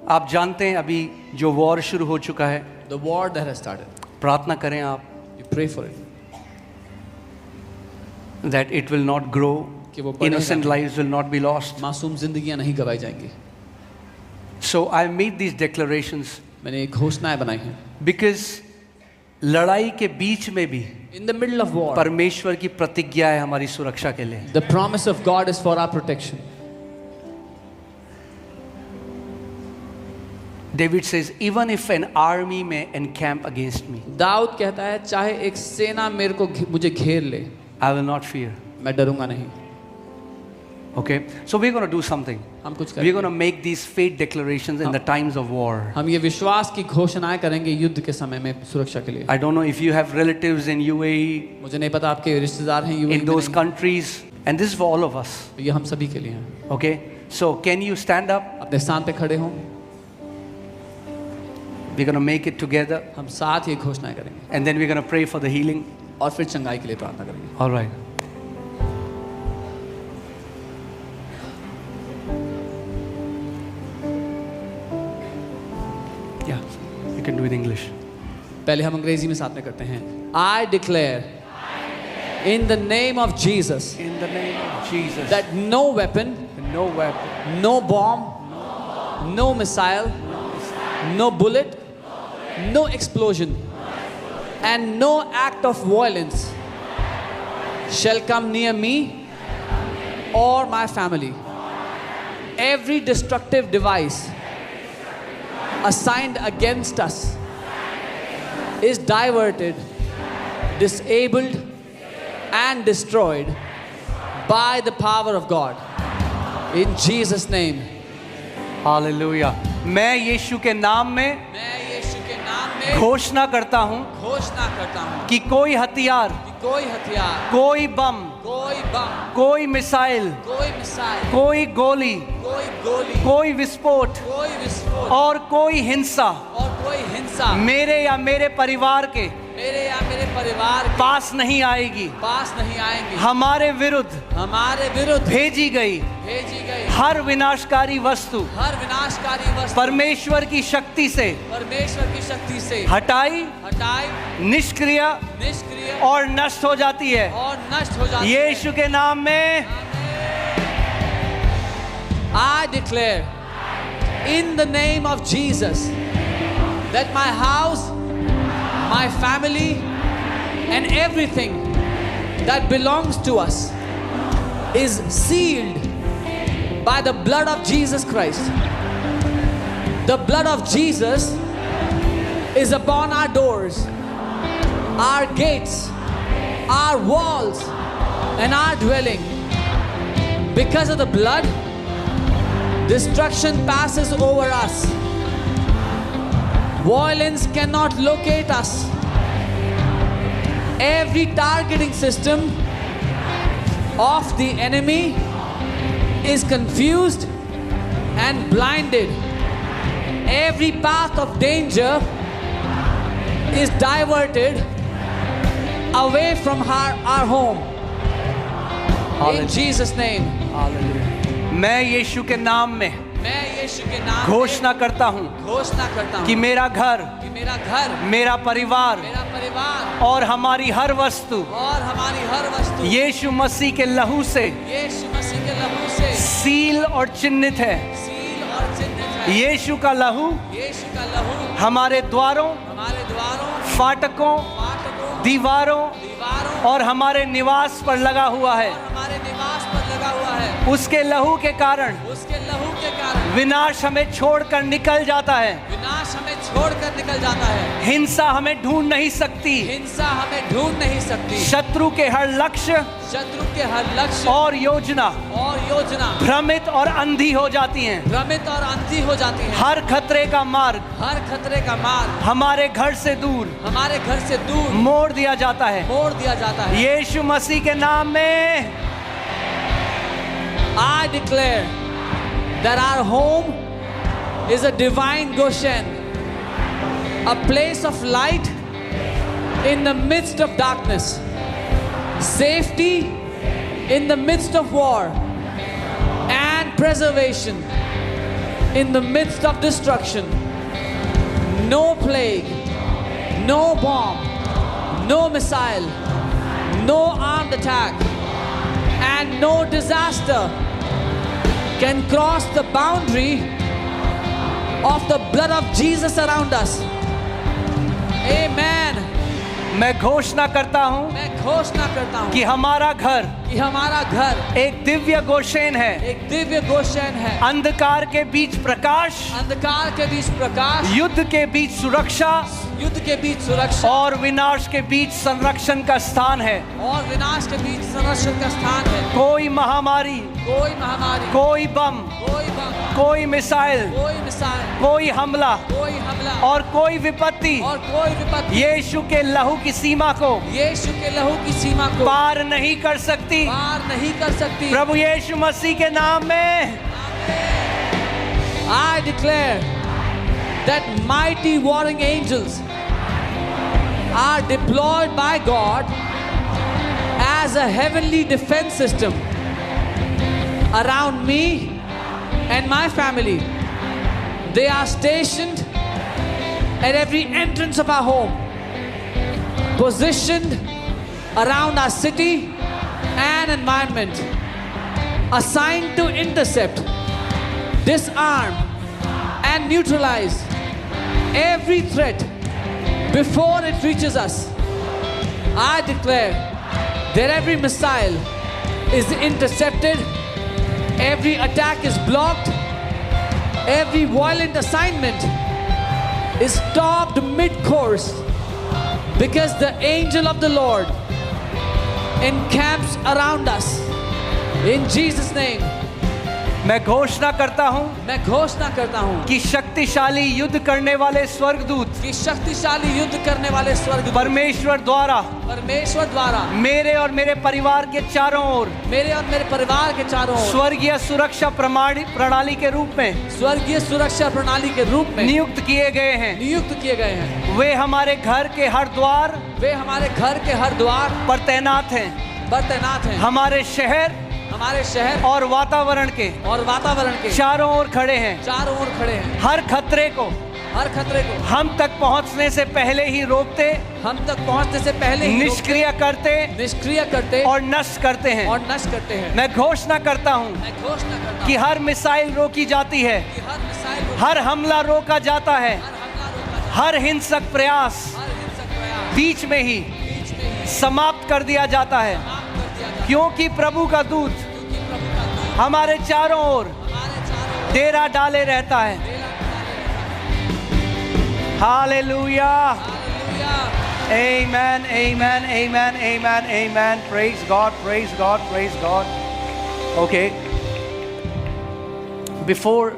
आप जानते हैं अभी जो वॉर शुरू हो चुका है, The war that has started. प्रार्थना करें आप You pray for it. that it will not grow, कि वो बढ़ेगा innocent नहीं। lives will not be lost. मासूम जिंदगियां नहीं गवाई जाएंगी। So I made these declarations मैंने एक घोषणाएं बनाई हैं। because लड़ाई के बीच में भी In the middle of war, परमेश्वर की प्रतिज्ञा है हमारी सुरक्षा के लिए। the promise of God is for our protection. David says, even if an army may encamp against me, Dawood कहता है चाहे एक सेना मुझे घेर ले, I will not fear. मैं डरूंगा नहीं। Okay, so we're going to do something. हम कुछ We're going करेंगे। to make these faith declarations in the times of war. हम ये विश्वास की घोषणाएं करेंगे युद्ध के समय में सुरक्षा के लिए। I don't know if you have relatives in UAE, मुझे नहीं पता आपके रिश्तेदार हैं यूएई in में those नहीं। countries, and this is for all of us. ये हम सभी के लिए हैं। Okay, so can you stand up? अपने स्थान पे खड़े हों। We're going to make it together, हम साथ ये घोषणाएं करेंगे and then we're going to pray for the healing. और फिर चंगाई के लिए प्रार्थना करेंगे। All right. Yeah, you can do it in English. पहले हम अंग्रेजी में साथ में करते हैं। I declare in the name of Jesus In the name of Jesus, that no weapon, no weapon, no bomb, no missile, no bullet, no explosion, and no act of violence shall come near me or my family. Every destructive device assigned against us is diverted, disabled, and destroyed by the power of God. In Jesus' name. Hallelujah. मैं यीशु के नाम में मैं यीशु के नाम में घोषणा करता हूँ घोषणा करता हूँ कि कोई हथियार, कि कोई हथियार, कोई बम, कोई बम, कोई मिसाइल, कोई मिसाइल, कोई गोली, कोई गोली, कोई विस्फोट कोई विस्फोट और कोई हिंसा और कोई हिंसा मेरे या मेरे परिवार के मेरे या मेरे परिवार के पास नहीं आएगी। पास नहीं आएंगे। हमारे विरुद्ध हमारे विरुद्ध भेजी गई भेजी गई हर विनाशकारी वस्तु हर विनाशकारी वस्तु परमेश्वर की शक्ति से परमेश्वर की शक्ति से हटाई, हटाई, निष्क्रिय निष्क्रिय और नष्ट हो जाती है। और नष्ट हो जाती है। यीशु के नाम में I declare in the name of Jesus that my house, my family, and everything that belongs to us is sealed by the blood of Jesus Christ. The blood of Jesus is upon our doors, our gates, our walls, and our dwelling. Because of the blood, destruction passes over us. Violence cannot locate us. Every targeting system of the enemy is confused and blinded. Every path of danger is diverted away from our home. In Jesus' name. Hallelujah. मैं यीशु के नाम में मैं यीशु के नाम घोषणा करता हूँ में घोषणा करता हूँ कि मेरा घर, कि मेरा घर, मेरा परिवार मेरा परिवार और हमारी हर वस्तु और हमारी हर वस्तु यीशु मसीह के लहू से यीशु मसीह के लहू से सील और चिन्हित है। सील और चिन्हित है। यीशु का लहू यीशु का लहू हमारे द्वारों, हमारे द्वारों, फाटकों, फाटकों, दीवारों दीवारों और हमारे निवास पर लगा हुआ है। और हमारे निवास पर लगा हुआ है। उसके लहू के कारण उसके लहू के कारण विनाश हमें छोड़कर निकल जाता है। विनाश हमें छोड़कर निकल जाता है। हिंसा हमें ढूंढ नहीं सकती। हिंसा हमें ढूंढ नहीं सकती। शत्रु के हर लक्ष्य शत्रु के हर लक्ष्य और योजना और योजना भ्रमित और अंधी हो जाती हैं। भ्रमित और अंधी हो जाती है। हर खतरे का मार्ग हर खतरे का मार्ग हमारे घर से दूर हमारे घर से दूर मोड़ दिया जाता है। मोड़ दिया जाता है। यीशु मसीह के नाम में I declare that our home is a divine Goshen, a place of light in the midst of darkness, safety in the midst of war, and preservation in the midst of destruction, no plague, no bomb, no missile, no armed attack, and no disaster can cross the boundary of the blood of Jesus around us. Amen. मैं घोषणा करता हूँ मैं घोषणा करता हूँ कि हमारा घर कि हमारा घर एक दिव्य गोशेन है, एक दिव्य गोशेन है। अंधकार के बीच प्रकाश, अंधकार के बीच प्रकाश, युद्ध के बीच सुरक्षा युद्ध के बीच सुरक्षा और विनाश के बीच संरक्षण का स्थान है। और विनाश के बीच संरक्षण का स्थान है। कोई महामारी, कोई महामारी, कोई बम, कोई मिसाइल, कोई हमला और कोई विपत्ति यीशु के लहू की सीमा को पार नहीं कर सकती। प्रभु यीशु मसीह के नाम में I declare that mighty warring angels are deployed by God as a heavenly defense system around me and my family. They are stationed at every entrance of our home, positioned around our city and environment, assigned to intercept, disarm and neutralize every threat before it reaches us. I declare that every missile is intercepted, every attack is blocked, every violent assignment is stopped mid-course, because the angel of the Lord encamps around us. In Jesus' name. मैं घोषणा करता हूँ कि शक्तिशाली युद्ध करने वाले स्वर्गदूत परमेश्वर द्वारा मेरे और मेरे परिवार के चारों ओर स्वर्गीय सुरक्षा प्रणाली के रूप में नियुक्त किए गए हैं। वे हमारे घर के हर द्वार पर तैनात हैं। हमारे शहर और वातावरण के चारों ओर खड़े हैं। हर खतरे को हम तक पहुंचने से पहले ही रोकते, निष्क्रिय करते और नष्ट करते हैं। मैं घोषणा करता हूं कि हर मिसाइल रोकी जाती है, हर हमला रोका जाता है, हर हिंसक प्रयास बीच में ही समाप्त कर दिया जाता है, क्योंकि प्रभु का दूत हमारे चारों ओर डेरा डाले रहता है। Hallelujah. Amen, amen, amen, amen, amen. Praise God, praise God, praise God. Okay. Before